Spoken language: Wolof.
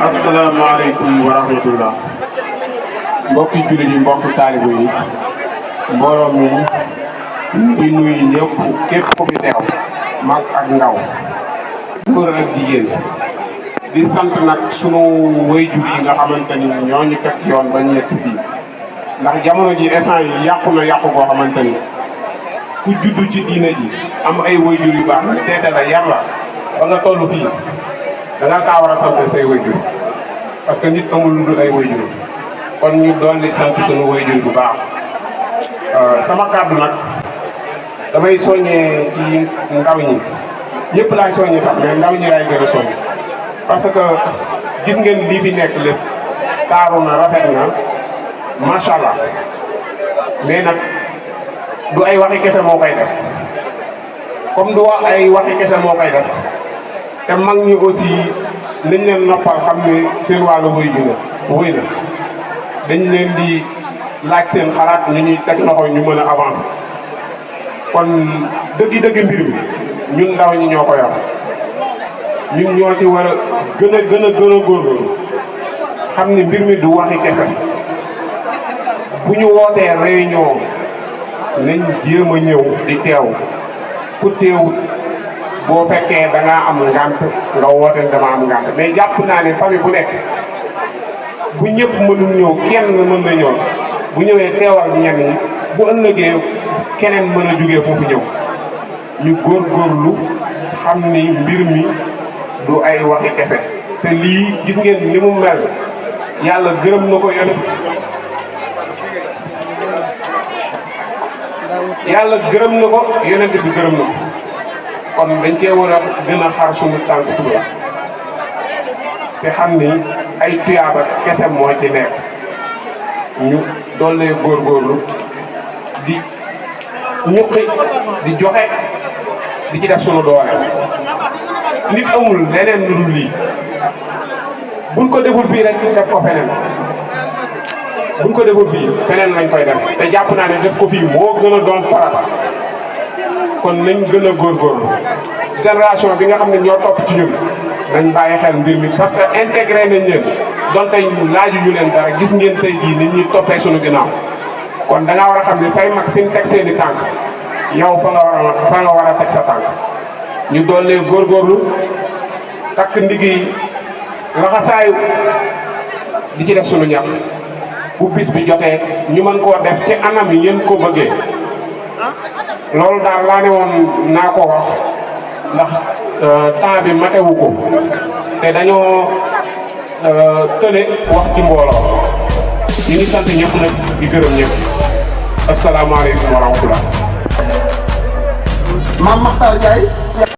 asalaamaaleykum wa rahmatullah mbokki jullit yi mbokki taalibe yi mbooloo mi di nuyu ñëpp képp ku fi teew mag ak ndaw góor ak jigéen di sant nag sunu waajur yi nga xamante ni ñoo ñu teg yoon ba ñu yegg si fii ndax jamono ji instant yi yàqu na yàqu koo xamante ni ku juddu ci diine ji am ay waajur yu baax teete la yar la ba nga toll fii da nga kaa war a sant say waajur parce que nit amul lu dul ay waajur kon ñu dolli sant sunu waajur bu baax sama kàddu nag damay soññee ci ndaw ñi ñëpp laay soññee sax mais ndaw ñi laay gën a soññ parce que gis ngeen lii fi nekk lépp taaru na rafet na macha allah mais nag du ay waxi kese moo koy def comme du wax ay waxi kese moo koy def te mag ñi aussi nañ leen noppal xam ne seen wàllu wëy na dañ leen di laaj seen xalaat ñu ñuy teg loxo ñu mën a avancer kon dëgg-dëgg mbir mi ñun ndaw ñi ñoo ko yor ñun ñoo ci war a gën a góorgóorlu xam ne mbir mi du waxi kese bu ñu wootee réunion nañ jéem a ñëw di teew ku teewut boo fekkee da ngaa am ngànt nga woote dama am ngànt mais jàpp naa ne famille bu nekk bu ñëpp mënul ñëw kenn mën na ñëw bu ñëwee teewal ñenn ñi bu ëllëgee keneen mën a jógee foofu ñëw ñu góorgóorlu xam ni mbir mi du ay waxi kese te lii gis ngeen ni mu mel yàlla gërëm na ko yonent bi gërëm na ko kon dañ cee war a gën a xar suñu tànk tuba te xam ni ay tuyaaba kese moo ci nekk ñu doolee góorgóorlu di ñuqi di joxe di ci def sunu doole nit amul leneen lu dul lii buñ ko deful fii rek def ko feneen buñ ko deful fii feneen lañ koy def te jàpp naa ne def ko fii moo gën a doon farata kon nañ gën a góorgóorlu génération bi nga xam ne ñoo topp ci ñun nañ bàyyi xel mbir mi parce que intégré nañ leen donte laaju ñu leen dara gis ngeen tey jii nit ñi toppee suñu ginnaaw kon da ngaa war a xam ne say mag fi ñu teg seen i tànk yow fa nga war a teg sa tànk ñu dollee góorgóorlu takk ndigg yi laxasaayu di ci def suñu ñax bu bis bi jotee ñu mën koo def ci anam yi ngeen ko bëggee loolu daal laa ne woon naa ko wax ndax temps bi matewu ko te dañoo tële wax ci mbooloo ñu ngi sant ñëpp nag di gërëm ñëpp asalaamaaleykum wa rahmatulah. Mame Makhtar Ndiaye